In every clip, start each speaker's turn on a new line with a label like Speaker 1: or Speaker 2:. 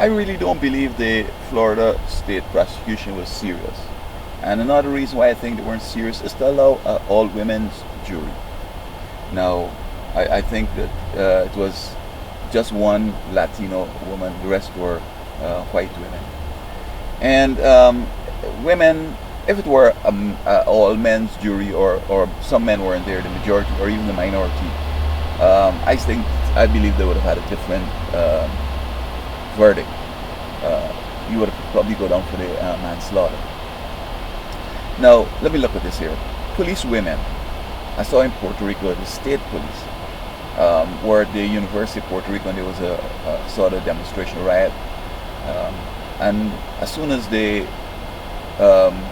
Speaker 1: I really don't believe the Florida state prosecution was serious. And another reason why I think they weren't serious is to allow all women's jury. Now, I think that it was just one Latino woman, the rest were white women. And women, if it were all men's jury or some men weren't there, the majority or even the minority, I believe they would have had a different verdict. You would have probably go down for the manslaughter. Now, let me look at this here. Police women. I saw in Puerto Rico, the state police, where at the University of Puerto Rico, and there was a sort of demonstration riot. And as soon as the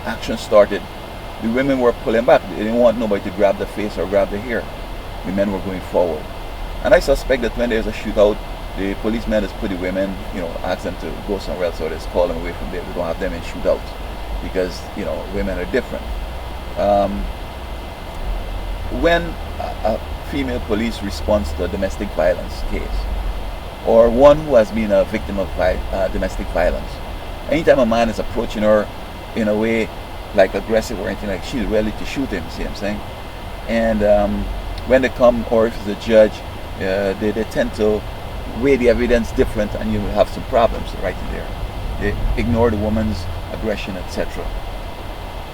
Speaker 1: action started, the women were pulling back. They didn't want nobody to grab the face or grab the hair. The men were going forward. And I suspect that when there's a shootout, the policemen just put the women, ask them to go somewhere else, or just call them away from there. We don't have them in shootouts because, women are different. When a female police responds to a domestic violence case, or one who has been a victim of domestic violence, anytime a man is approaching her in a way like aggressive or anything, like, she's ready to shoot him, see what I'm saying? And when they come, or if it's a judge, they tend to weigh the evidence different, and you will have some problems right in there. They ignore the woman's aggression, etc.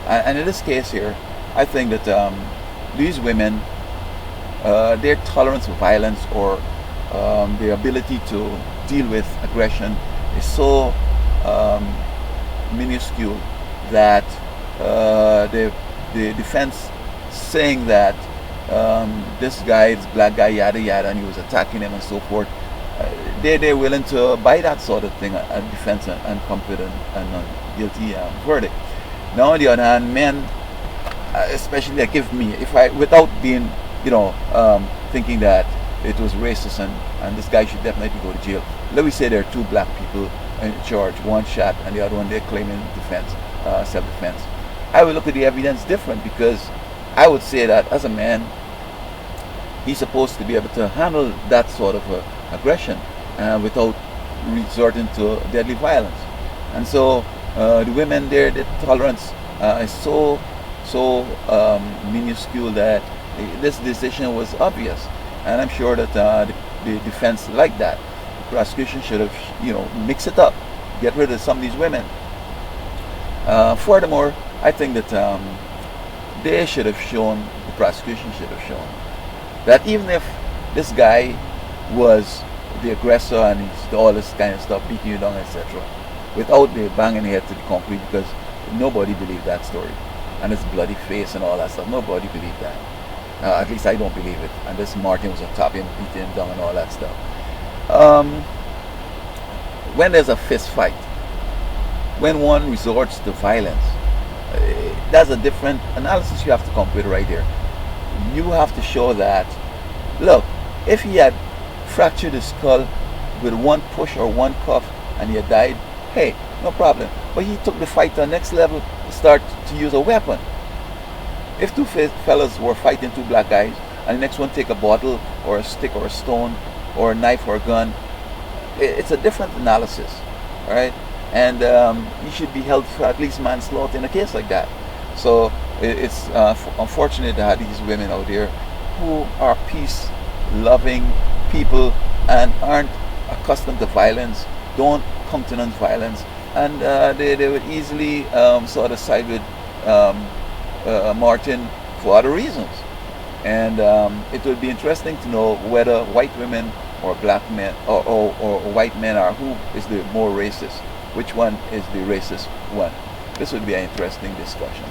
Speaker 1: And in this case here, I think that these women, their tolerance of violence or their ability to deal with aggression is so minuscule that the defense saying that this guy, this black guy, yada yada, and he was attacking him and so forth, they're willing to buy that sort of thing, a defense, and come with a guilty verdict. Now, on the other hand, men, especially like if I, without being, thinking that it was racist and this guy should definitely go to jail. Let me say there are two black people in charge, one shot and the other one they're claiming defense, self-defense. I would look at the evidence different, because I would say that as a man, he's supposed to be able to handle that sort of aggression without resorting to deadly violence. And so the women there, the tolerance is so minuscule that this decision was obvious. And I'm sure that the defense liked that. The prosecution should have, mix it up, get rid of some of these women. Furthermore, I think that they should have shown, the prosecution should have shown, that even if this guy was the aggressor and he's all this kind of stuff, beating you down, etc., without the banging the head to the concrete, because nobody believed that story, and his bloody face and all that stuff, nobody believed that. At least I don't believe it. And this Martin was on top of him, beating him down and all that stuff. When there's a fist fight, when one resorts to violence, that's a different analysis you have to come with right here. You have to show that, look, if he had fractured his skull with one push or one cuff and he had died, hey, no problem. But he took the fight to the next level, start to use a weapon. If two fellas were fighting, two black guys, and the next one take a bottle or a stick or a stone or a knife or a gun, it's a different analysis, all right? And you should be held for at least manslaughter in a case like that. So it's unfortunate that these women out there who are peace-loving people and aren't accustomed to violence, don't come to non-violence, and they would easily sort of side with Martin for other reasons. And it would be interesting to know whether white women or black men or white men are, who is the more racist, which one is the racist one. This would be an interesting discussion.